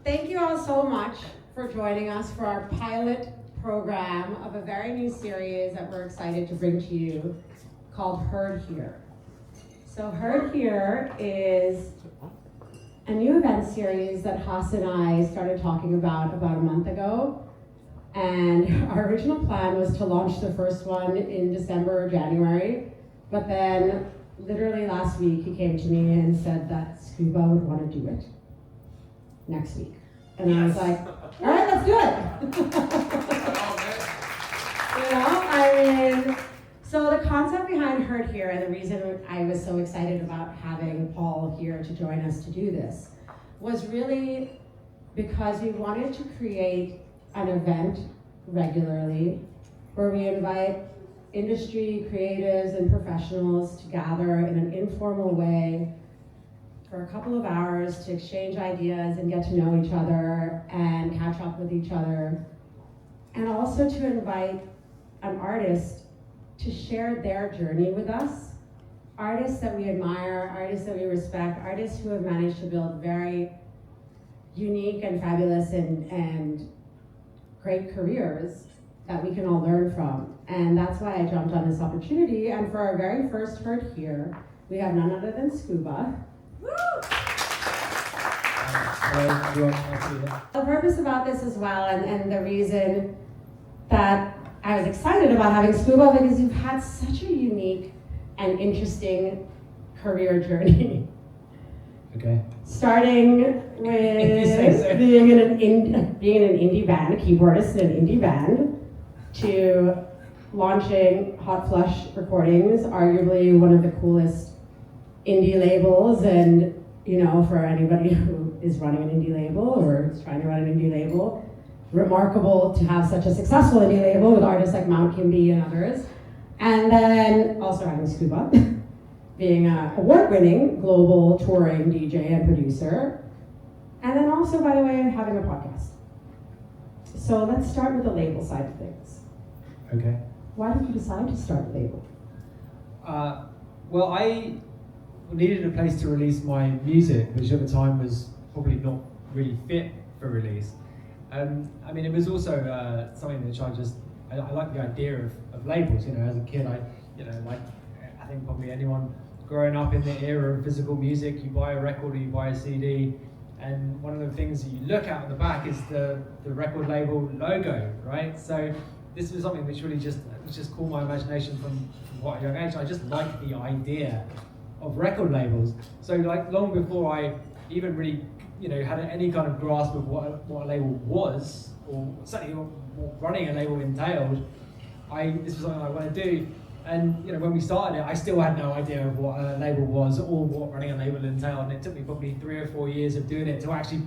Thank you all so much for joining us for our pilot program of a very new series that we're excited to bring to you called Heard Here. So Heard Here is a new event series that Haas and I started talking about a month ago. And our original plan was to launch the first one in December or January, but then literally last week he came to me and said that Scuba would want to do it next week. And I was like, all right, let's do it. So the concept behind Heard Here, and the reason I was so excited about having Paul here to join us to do this, was really because we wanted to create an event regularly where we invite industry creatives and professionals to gather in an informal way for a couple of hours to exchange ideas and get to know each other and catch up with each other, and also to invite an artist to share their journey with us, artists that we admire, artists that we respect, artists who have managed to build very unique and fabulous and great careers that we can all learn from. And that's why I jumped on this opportunity. And for our very first Heard Here, we have none other than Scuba. The purpose about this as well, and the reason that I was excited about having Scuba, because you've had such a unique and interesting career journey. Okay. Starting with being in an indie band, a keyboardist in an indie band, to launching Hot Flush Recordings, arguably one of the coolest indie labels, and for anybody who is running an indie label or is trying to run an indie label, remarkable to have such a successful indie label with artists like Mount Kimby and others. And then also having Scuba, being an award-winning global touring DJ and producer. And then also, by the way, having a podcast. So let's start with the label side of things. Okay. Why did you decide to start a label? Well, I needed a place to release my music, which at the time was probably not really fit for release. It was also something which I like the idea of labels. As a kid, I think probably anyone growing up in the era of physical music, you buy a record or you buy a CD, and one of the things that you look at on the back is the record label logo, right? So this was something which really just caught my imagination from quite a young age. I just liked the idea of record labels. So long before I even really had any kind of grasp of what a label was, or certainly what running a label entailed, this was something I wanted to do. And when we started it, I still had no idea of what a label was or what running a label entailed. And it took me probably 3 or 4 years of doing it to actually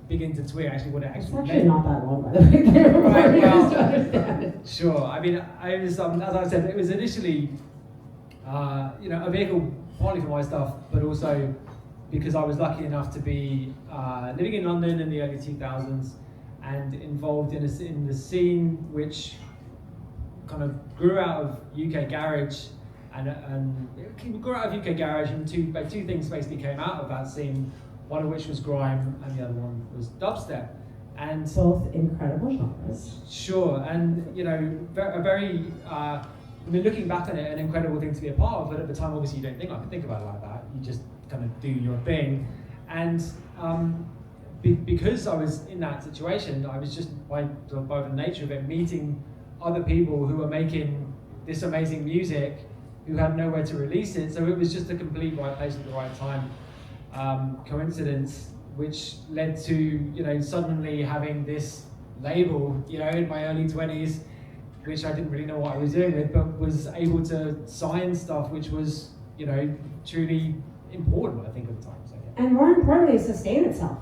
begin to tweak what it actually meant. It's actually not that long, by the way. Right, well, to understand it. Sure. I was, as I said, it was initially, a vehicle partly for my stuff, but also because I was lucky enough to be living in London in the early 2000s and involved in the scene which kind of grew out of UK garage, and it grew out of UK garage, and two things basically came out of that scene. One of which was grime, and the other one was dubstep, and both incredible genres. Sure, and a very looking back on it, an incredible thing to be a part of. But at the time, obviously, you don't think I could think about it like that. You just kind of do your thing, and because I was in that situation, I was just by the nature of it meeting other people who were making this amazing music who had nowhere to release it. So it was just a complete right place at the right time coincidence, which led to suddenly having this label in my early 20s, which I didn't really know what I was doing with, but was able to sign stuff which was truly important, I think, at the time. So, yeah. And more importantly, sustain itself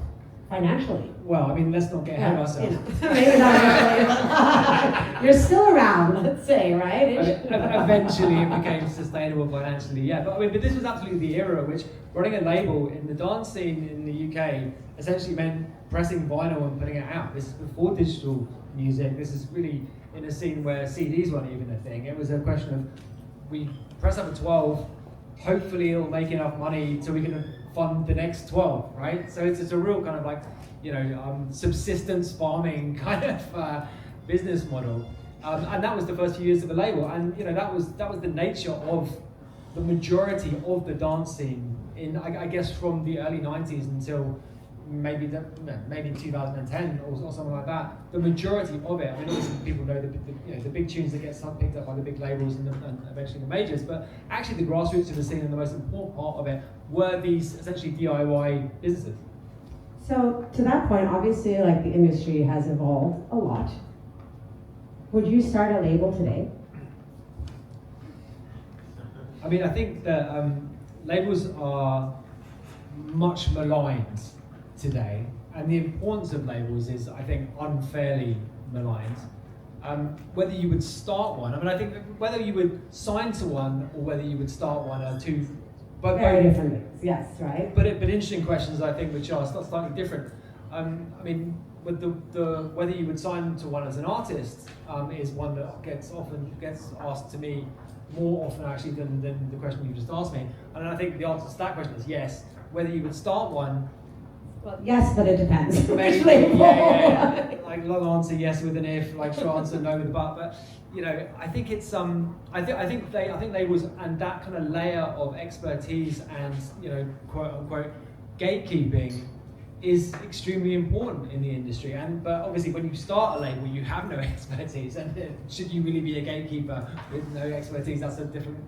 financially. Well, let's not get ahead of ourselves. Maybe not actually. You're still around, let's say, right? Eventually it became sustainable financially, yeah. But this was absolutely the era which running a label in the dance scene in the UK essentially meant pressing vinyl and putting it out. This is before digital music. This is really in a scene where CDs weren't even a thing. It was a question of we press up a 12, hopefully it'll make enough money so we can fund the next 12, right? So it's a real kind of like, subsistence farming kind of business model. And that was the first few years of the label, and that was the nature of the majority of the dance scene in I guess from the early 90s until maybe 2010 or something like that. The majority of it, I mean, obviously people know the big tunes that get picked up by the big labels and eventually the majors, but actually the grassroots of the scene and the most important part of it were these essentially DIY businesses. So to that point, obviously, like, the industry has evolved a lot. Would you start a label today? I mean, I think that labels are much maligned today, and the importance of labels is, I think, unfairly maligned. Whether you would start one, I mean, I think whether you would sign to one or whether you would start one are two very different things, yes, right? But interesting questions, I think, which are slightly different. I mean, with the whether you would sign to one as an artist is one that often gets asked to me more often actually than the question you just asked me. And I think the answer to that question is yes. Whether you would start one, well, yes, but it depends. Maybe, yeah. Like long answer yes with an if, like short answer no with a but. But I think it's I think labels and that kind of layer of expertise and quote unquote gatekeeping is extremely important in the industry. But obviously when you start a label you have no expertise, and should you really be a gatekeeper with no expertise? That's a different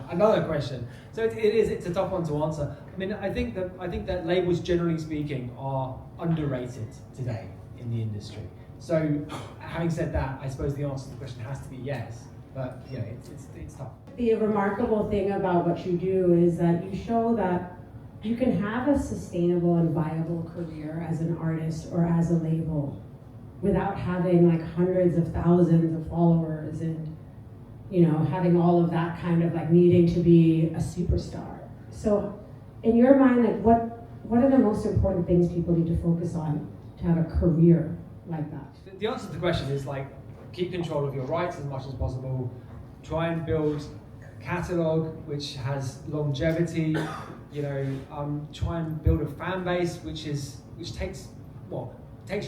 another question. So it's a tough one to answer. I mean, I think that labels, generally speaking, are underrated today in the industry. So having said that, I suppose the answer to the question has to be yes. But it's tough. The remarkable thing about what you do is that you show that you can have a sustainable and viable career as an artist or as a label without having like hundreds of thousands of followers and having all of that kind of like needing to be a superstar. So in your mind, like what are the most important things people need to focus on to have a career like that? The answer to the question is like keep control of your rights as much as possible, try and build catalog which has longevity, try and build a fan base which takes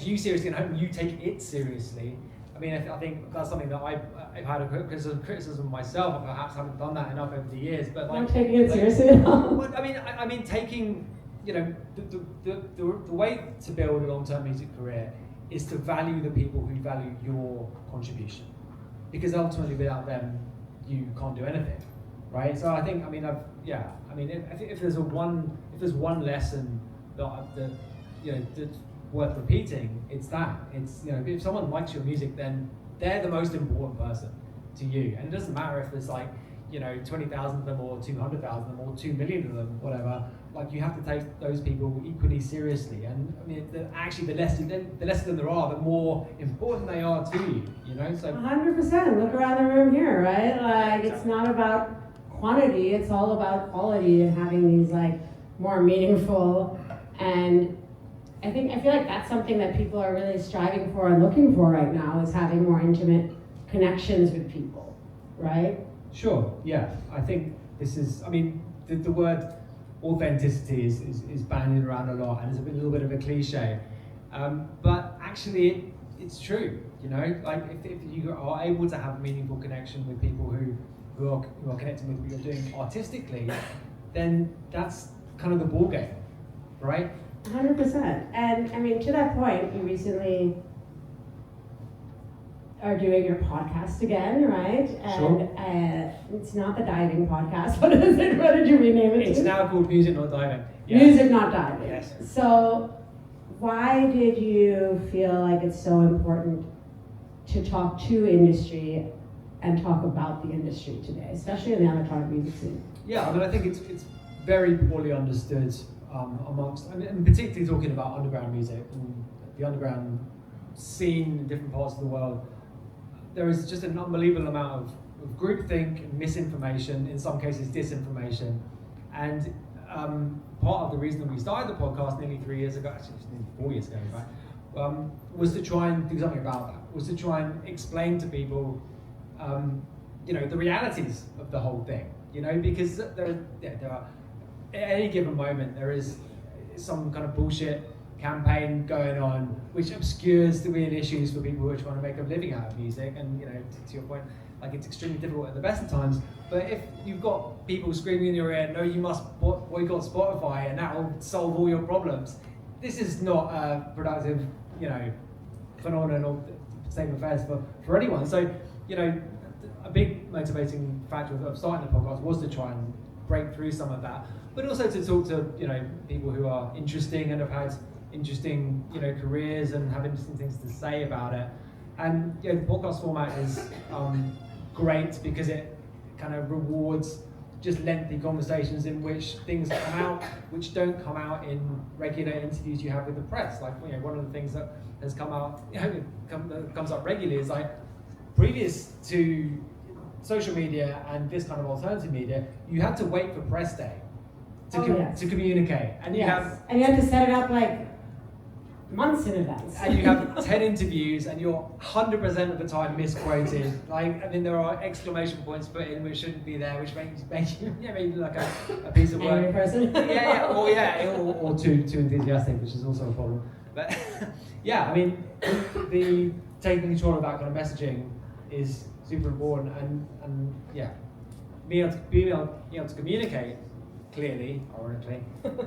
you seriously and hope you take it seriously. I mean, I think that's something that I've had a criticism of myself. I perhaps haven't done that enough over the years. But like, not taking it seriously at all. Well, I mean, taking the way to build a long-term music career is to value the people who value your contribution, because ultimately without them you can't do anything, right? So I think if there's one lesson that's worth repeating, it's that. It's if someone likes your music, then they're the most important person to you, and it doesn't matter if there's 20,000 of them or 200,000 of them or 2 million of them, whatever. Like, you have to take those people equally seriously, and I mean, the less of them there are, the more important they are to you. So 100%. Look around the room here, right? Like, it's not about quantity; it's all about quality and having these more meaningful. And I feel like that's something that people are really striving for and looking for right now, is having more intimate connections with people, right? Sure. Yeah. I think this is. I mean, the word authenticity is bandied around a lot, and it's a little bit of a cliche, but actually it's true. If you are able to have a meaningful connection with people who are connecting with what you're doing artistically, then that's kind of the ball game, right? 100%. And I mean, to that point, you recently are doing your podcast again, right? And sure. It's not the diving podcast. What is it? What did you rename it? It's now called Music Not Diving. Yeah. Music Not Diving. Yes. So why did you feel like it's so important to talk to industry and talk about the industry today, especially in the electronic music scene? Yeah, I mean, I think it's very poorly understood amongst, and particularly talking about underground music and the underground scene in different parts of the world. There is just an unbelievable amount of groupthink, misinformation, in some cases disinformation. And part of the reason that we started the podcast nearly 3 years ago, actually it's nearly 4 years ago, right, was to try and do something about that, was to try and explain to people the realities of the whole thing. you know, because there are at any given moment there is some kind of bullshit campaign going on which obscures the real issues for people who are trying to make a living out of music. And you know, to your point, like, it's extremely difficult at the best of times, but if you've got people screaming in your ear, no, you must boycott Spotify and that will solve all your problems, this is not a productive, you know, phenomenon or state of affairs for anyone. So, you know, a big motivating factor of starting the podcast was to try and break through some of that, but also to talk to, you know, people who are interesting and have had interesting, you know, careers and have interesting things to say about it. And you know, the podcast format is great because it kind of rewards just lengthy conversations in which things come out which don't come out in regular interviews you have with the press. Like, you know, one of the things that has come out, you know, comes up regularly is like, previous to social media and this kind of alternative media, you had to wait for press day to communicate, and you have to set it up like months in advance. And you have 10 interviews and you're 100% of the time misquoted. Like, I mean, there are exclamation points put in which shouldn't be there, which makes you maybe like a piece of work. Angry person. or too enthusiastic, which is also a problem. But yeah, I mean, the taking control of that kind of messaging is super important, and yeah, being able to communicate clearly, ironically,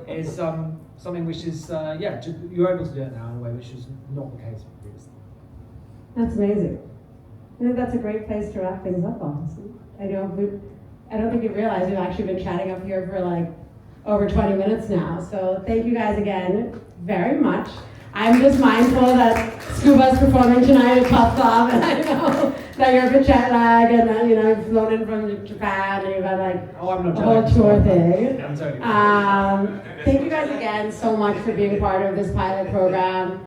is something which is, you're able to do it now in a way which is not the case previously. That's amazing. I think that's a great place to wrap things up, honestly. I don't think you realize we've actually been chatting up here for like over 20 minutes now. So thank you guys again very much. I'm just mindful that Scuba's performing tonight at Top Club, and I know that you're a bit jet lagged, and that, you know, you've flown in from Japan, and you've had like a whole tour thing. I'm sorry. Thank you guys again so much for being part of this pilot program.